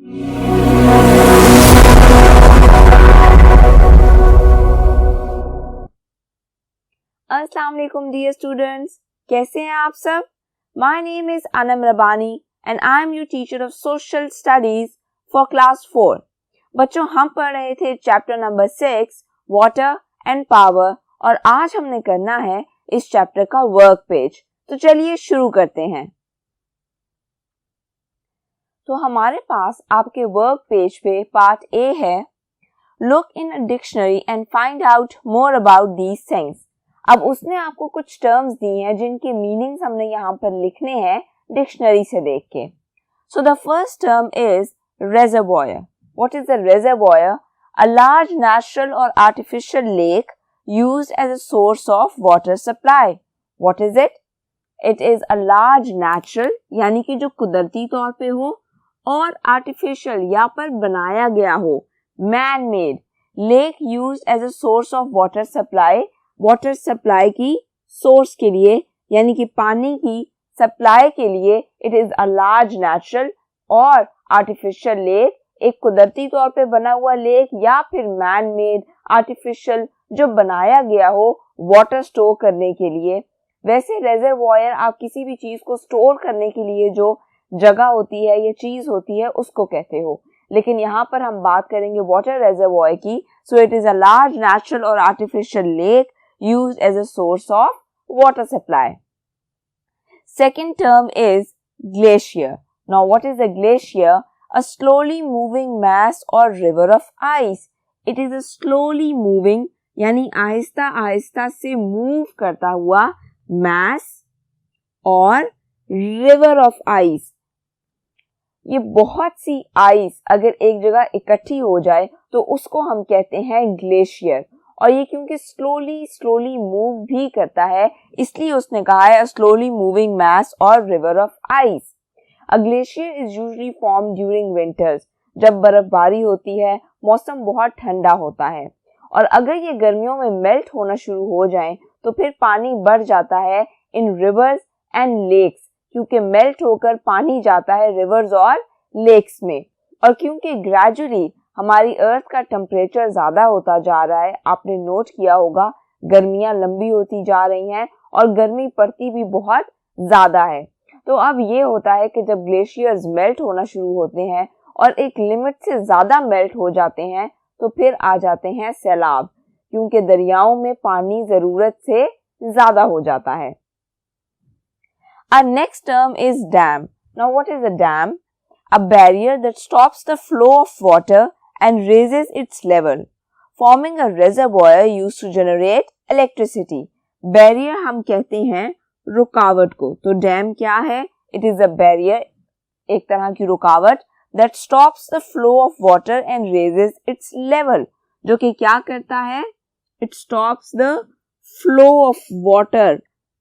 अस्सलाम वालेकुम dear students, कैसे हैं आप सब? My name is Anam Rabbani and I am your teacher of social studies for class 4। बच्चों, हम पढ़ रहे थे chapter number 6 water and power और आज हमने करना है इस चैप्टर का वर्क पेज। तो चलिए शुरू करते हैं। तो हमारे पास आपके वर्क पेज पे पार्ट ए है, look in a dictionary and find out more about these things. अब उसने आपको कुछ टर्म्स दी हैं जिनके मीनिंग्स हमने यहाँ पर लिखने हैं डिक्शनरी से देख के। So the first term is reservoir. What is a reservoir? A large natural or artificial lake used as a source of water supply. What is it? It is a large natural यानी कि जो कुदरती तौर पे हो और artificial या पर बनाया गया हो, man made lake used as a source of water supply. Water supply की सोर्स के लिए यानी कि पानी की सप्लाई के लिए it is a large natural और आर्टिफिशियल लेक, एक कुदरती तौर पे बना हुआ लेक या फिर मैन मेड आर्टिफिशियल जो बनाया गया हो वाटर स्टोर करने के लिए। वैसे रेजरवॉयर आप किसी भी चीज को स्टोर करने के लिए जो जगह होती है या चीज होती है उसको कहते हो, लेकिन यहाँ पर हम बात करेंगे वाटर रेजरवॉयर की। So it is a large natural और artificial lake used as a source of water supply. Second term is glacier. Now what is a glacier? A slowly moving mass or river of ice. It is a slowly moving यानी आहिस्ता आहिस्ता से move करता हुआ mass और river of ice. ये बहुत सी ice अगर एक जगह इकट्ठी हो जाए तो उसको हम कहते हैं ग्लेशियर। और ये क्योंकि स्लोली मूव भी करता है इसलिए उसने कहा है स्लोली मूविंग मैस और river of ice. A glacier is usually form during winters. जब बर्फबारी होती है, मौसम बहुत ठंडा होता है और अगर ये गर्मियों में मेल्ट होना शुरू हो जाए तो फिर पानी बढ़ जाता है इन रिवर्स एंड लेक्स, क्योंकि मेल्ट होकर पानी जाता है रिवर्स और लेक्स में। और क्योंकि ग्रेजुअली हमारी अर्थ का टेम्परेचर ज्यादा होता जा रहा है, आपने नोट किया होगा गर्मियां लंबी होती जा रही हैं और गर्मी पड़ती भी बहुत ज्यादा है। तो अब ये होता है कि जब ग्लेशियर्स मेल्ट होना शुरू होते हैं और एक लिमिट से ज्यादा मेल्ट हो जाते हैं तो फिर आ जाते हैं सैलाब, क्योंकि दरियाओं में पानी जरूरत से ज्यादा हो जाता है। Our next term is dam. Now what is a dam? A barrier that stops the flow of water and raises its level, forming a reservoir used to generate electricity. Barrier हम कहते हैं रुकावट को, तो डैम क्या है? It is a barrier, एक तरह की रुकावट that stops the flow of water and raises its level, जो कि क्या करता है? It stops the flow of water,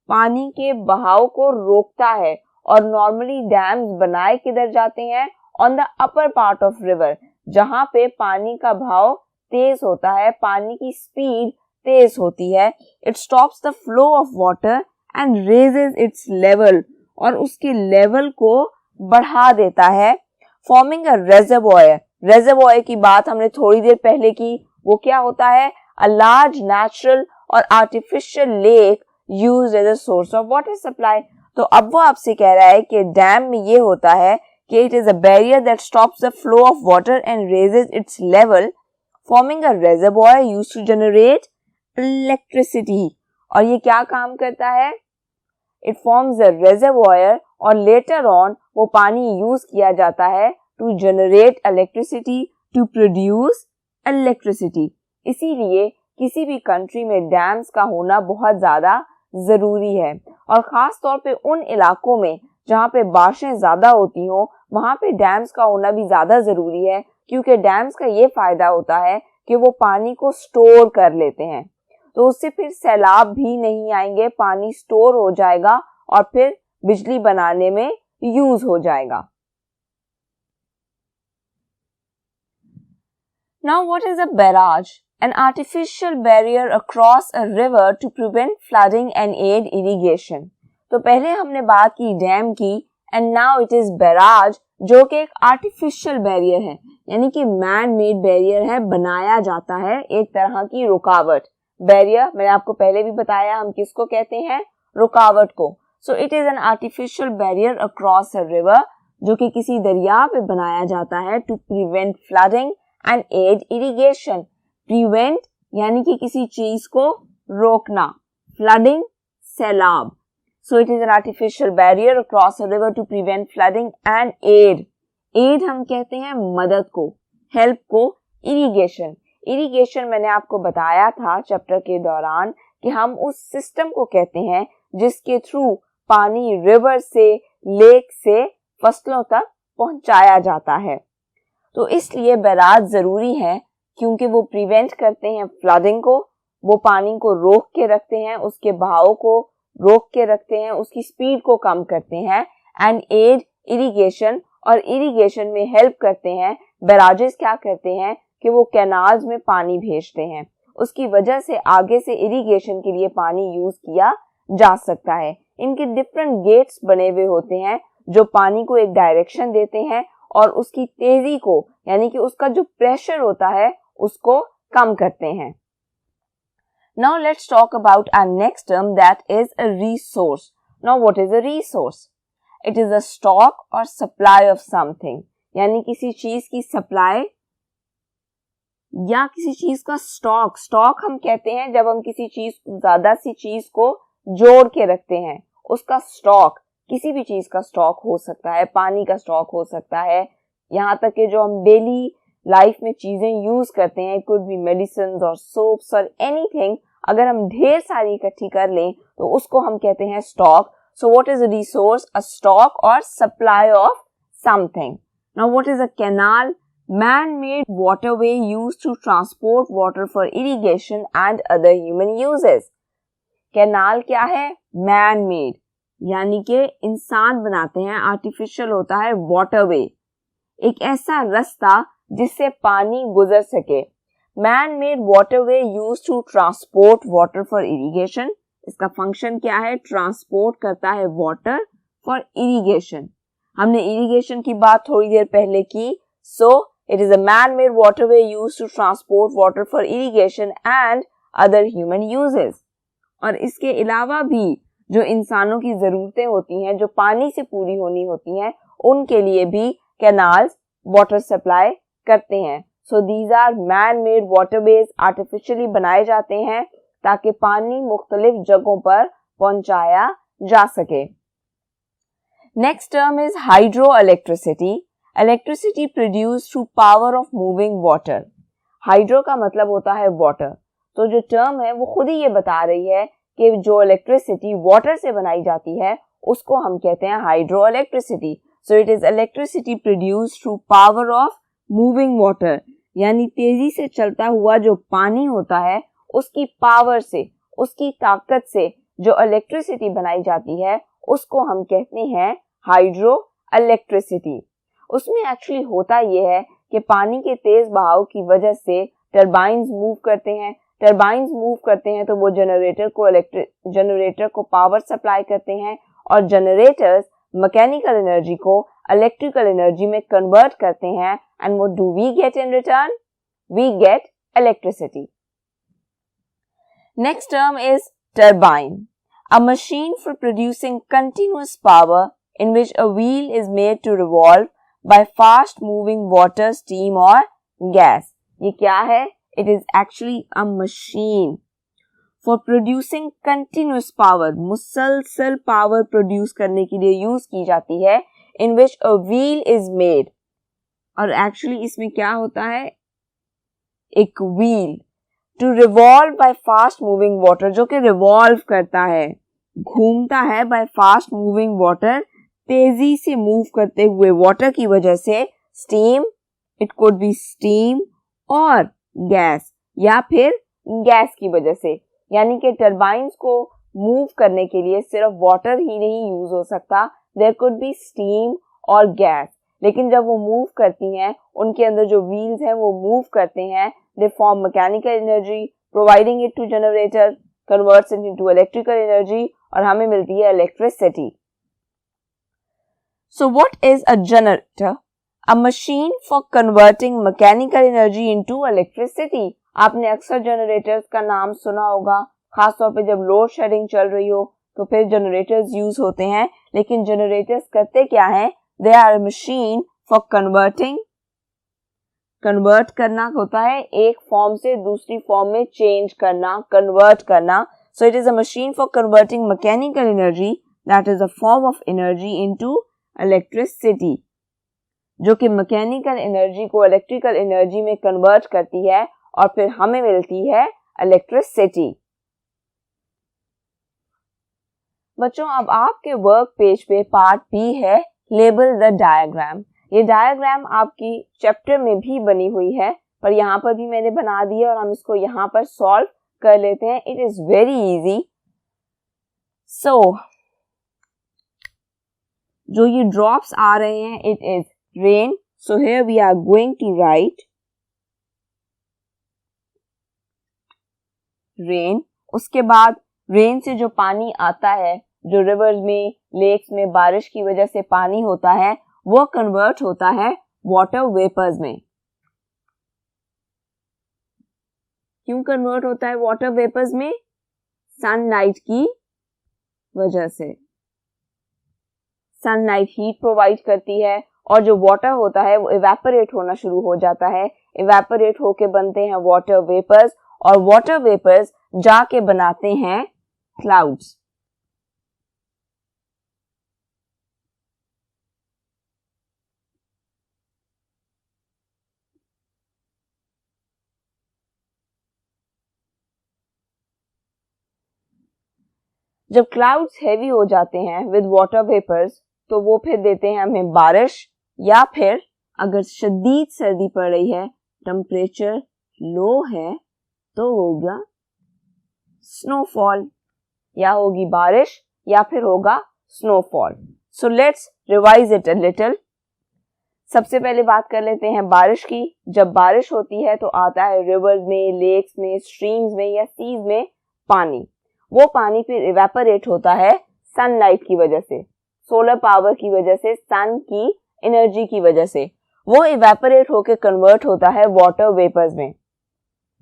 पानी के बहाव को रोकता है। और नॉर्मली डैम्स बनाए किधर जाते हैं? On the upper part of river, जहां पे पानी का भाव तेज होता है, पानी की स्पीड तेज होती है। It stops the flow of water and raises it's level, और उसके लेवल को बढ़ा देता है, फॉर्मिंग अ रेजरवॉयर। रेजरवॉयर की बात हमने थोड़ी देर पहले की, वो क्या होता है? अ लार्ज नेचुरल और artificial lake used as a source of water supply. तो अब वो आपसे कह रहा है कि डैम में ये होता है कि it is a barrier that stops the flow of water and raises its level, forming a reservoir used to generate electricity. और ये क्या काम करता है? It forms a reservoir और later on वो पानी यूज किया जाता है to generate electricity, to produce electricity. इसीलिए किसी भी कंट्री में डैम्स का होना बहुत ज्यादा जरूरी है, और खास तौर पे उन इलाकों में जहाँ पे बारिशें ज्यादा होती हो वहां पे डैम्स का होना भी ज्यादा जरूरी है, क्योंकि डैम्स का ये फायदा होता है कि वो पानी को स्टोर कर लेते हैं, तो उससे फिर सैलाब भी नहीं आएंगे, पानी स्टोर हो जाएगा और फिर बिजली बनाने में यूज हो जाएगा। Now what is a barrage? An artificial barrier across a river to prevent flooding and aid irrigation. तो पहले हमने बात की डैम की, and now it is barrage जो कि एक आर्टिफिशियल बैरियर है, यानी कि मैन मेड बैरियर है, बनाया जाता है, एक तरह की रुकावट। बैरियर मैंने आपको पहले भी बताया हम किसको कहते हैं, रुकावट को। So it is an artificial barrier across a river, जो कि किसी दरिया पे बनाया जाता है to prevent flooding and aid irrigation. Prevent यानी कि किसी चीज को रोकना, फ्लडिंग सैलाब। So it is an artificial barrier across a river to prevent flooding and aid. Aid हम कहते हैं मदद को, हेल्प को, इरिगेशन। इरिगेशन मैंने आपको बताया था चैप्टर के दौरान कि हम उस सिस्टम को कहते हैं जिसके थ्रू पानी रिवर से, लेक से फसलों तक पहुंचाया जाता है। तो इसलिए बैराज जरूरी है क्योंकि वो प्रिवेंट करते हैं फ्लडिंग को, वो पानी को रोक के रखते हैं, उसके बहाव को रोक के रखते हैं, उसकी स्पीड को कम करते हैं, एंड एड इरिगेशन, और इरिगेशन में हेल्प करते हैं। बैराजेस क्या करते हैं कि वो कैनाल्स में पानी भेजते हैं, उसकी वजह से आगे से इरिगेशन के लिए पानी यूज किया जा सकता है। इनके डिफरेंट गेट्स बने हुए होते हैं जो पानी को एक डायरेक्शन देते हैं और उसकी तेजी को, यानी कि उसका जो प्रेशर होता है उसको कम करते हैं। Now let's talk about our next term, that is a resource. Now what is a resource? It is a stock or supply of something. यानी किसी चीज की सप्लाई या किसी चीज का स्टॉक। स्टॉक हम कहते हैं जब हम किसी चीज, ज्यादा सी चीज को जोड़ के रखते हैं, उसका स्टॉक। किसी भी चीज का स्टॉक हो सकता है, पानी का स्टॉक हो सकता है, यहाँ तक कि जो हम डेली लाइफ में चीजें यूज करते हैं, कुड बी मेडिसिन और सोप्स और एनीथिंग, अगर हम ढेर सारी इकट्ठी कर लें तो उसको हम कहते हैं stock. So what is a resource? A stock और supply of something. Now what is a canal? Man-made waterway used to transport water for irrigation and other human uses. Canal क्या है? Man-made, यानी कि इंसान बनाते हैं, आर्टिफिशियल होता है वाटरवे, एक ऐसा रास्ता जिससे पानी गुजर सके। Man-made waterway used to transport water for irrigation. इसका फंक्शन क्या है? ट्रांसपोर्ट करता है वाटर फॉर इरिगेशन। हमने इरिगेशन की बात थोड़ी देर पहले की। So it is a man-made waterway used to transport water for irrigation and other human uses. और इसके अलावा भी जो इंसानों की जरूरतें होती हैं, जो पानी से पूरी होनी होती हैं, उनके लिए भी कैनाल्स वाटर सप्लाई करते हैं। So these are man-made waterways, artificially बनाए जाते हैं ताकि पानी मुख्तलिफ जगहों पर पहुंचाया जा सके। Next term is hydroelectricity. Electricity produced through power of moving water. Hydro का मतलब होता है वाटर। तो जो टर्म है वो खुद ही ये बता रही है कि जो इलेक्ट्रिसिटी वाटर से बनाई जाती है उसको हम कहते हैं hydro electricity. So it is electricity produced through power of moving water, यानी तेजी से चलता हुआ जो पानी होता है उसकी पावर से, उसकी ताकत से जो इलेक्ट्रिसिटी बनाई जाती है उसको हम कहते हैं हाइड्रो इलेक्ट्रिसिटी। उसमें एक्चुअली होता यह है कि पानी के तेज बहाव की वजह से टरबाइंस मूव करते हैं। टरबाइंस मूव करते हैं तो वो जनरेटर को पावर सप्लाई करते हैं और जनरेटर्स मैकेनिकल एनर्जी को इलेक्ट्रिकल एनर्जी में कन्वर्ट करते हैं। And what do we get in return? We get electricity. Next term is turbine, a machine for producing continuous power in which a wheel is made to revolve by fast moving water, steam or gas. ये क्या है? It is actually a machine for producing continuous power. मुसलसल power produce करने के लिए use की जाती है। In which a wheel is made. और एक्चुअली इसमें क्या होता है? एक wheel to revolve by fast moving water, जो कि रिवॉल्व करता है, घूमता है by fast moving water, तेजी से मूव करते हुए वाटर की वजह से। Steam, it could be steam, और गैस, या फिर गैस की वजह से। यानी कि टरबाइंस को मूव करने के लिए सिर्फ वाटर ही नहीं यूज हो सकता, देयर कुड बी स्टीम और गैस। लेकिन जब वो मूव करती हैं, उनके अंदर जो व्हील्स हैं वो मूव करते हैं, they form mechanical energy, providing it to generator, converts it into electrical energy, और हमें मिलती है electricity. So what is a generator? A machine for converting mechanical energy into electricity. आपने अक्सर जनरेटर्स का नाम सुना होगा, खासतौर पे जब लोड शेडिंग चल रही हो तो फिर जनरेटर्स यूज होते हैं. लेकिन जनरेटर्स करते क्या हैं? They are a machine for convert करना होता है, एक फॉर्म से दूसरी फॉर्म में चेंज करना, कन्वर्ट करना. सो it is a machine for converting mechanical energy, that is a form of energy into electricity, जो कि मैकेनिकल एनर्जी को इलेक्ट्रिकल एनर्जी में कन्वर्ट करती है और फिर हमें मिलती है इलेक्ट्रिसिटी. बच्चों, अब आपके वर्क पेज पे पार्ट बी है, लेबल द डायग्राम. ये डायग्राम आपकी चैप्टर में भी बनी हुई है, पर यहाँ पर भी मैंने बना दी है और हम इसको यहाँ पर सॉल्व कर लेते हैं. It is very easy. So जो ये ड्रॉप्स आ रहे हैं, it is rain. So here we are going to write rain. उसके बाद रेन से जो पानी आता है, जो रिवर्स में, लेक्स में बारिश की वजह से पानी होता है, वो कन्वर्ट होता है वाटर वेपर्स में. क्यों कन्वर्ट होता है वाटर वेपर्स में? सनलाइट की वजह से. सनलाइट हीट प्रोवाइड करती है और जो वाटर होता है वो इवेपोरेट होना शुरू हो जाता है. इवेपोरेट होके बनते हैं वाटर वेपर्स और वाटर वेपर्स जाके बनाते हैं क्लाउड्स. जब क्लाउड्स हैवी हो जाते हैं विद वाटर वेपर्स, तो वो फिर देते हैं हमें बारिश, या फिर अगर शदीद सर्दी पड़ रही है, टेम्परेचर लो है, तो होगा स्नोफॉल, या होगी बारिश या फिर होगा snowfall. So let's revise it a little. सबसे पहले बात कर लेते हैं बारिश की. जब बारिश होती है तो आता है रिवर्स में, लेक्स में, स्ट्रीम्स में या सीज में पानी. वो पानी फिर इवेपोरेट होता है सनलाइट की वजह से, सोलर पावर की वजह से, सन की एनर्जी की वजह से. वो इवेपोरेट होकर कन्वर्ट होता है वाटर वेपर्स में.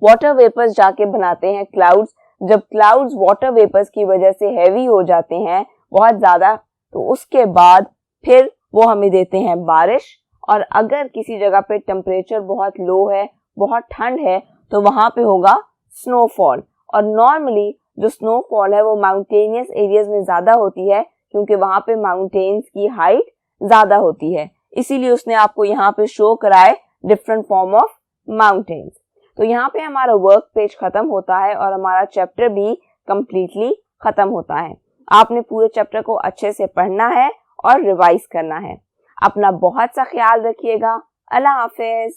वाटर वेपर्स जाके बनाते हैं क्लाउड्स. जब क्लाउड्स वाटर वेपर्स की वजह से हैवी हो जाते हैं बहुत ज्यादा, तो उसके बाद फिर वो हमें देते हैं बारिश. और अगर किसी जगह पे टेम्परेचर बहुत लो है, बहुत ठंड है, तो वहां पे होगा स्नोफॉल. और नॉर्मली जो स्नोफॉल है वो माउंटेनियस एरियाज में ज्यादा होती है, क्योंकि वहां पे माउंटेन्स की हाइट ज्यादा होती है. इसीलिए उसने आपको यहाँ पे शो कराए डिफरेंट फॉर्म ऑफ माउंटेन्स. तो यहाँ पे हमारा वर्क पेज खत्म होता है और हमारा चैप्टर भी कंप्लीटली खत्म होता है. आपने पूरे चैप्टर को अच्छे से पढ़ना है और रिवाइज करना है. अपना बहुत सा ख्याल रखिएगा. अल्लाह हाफिज.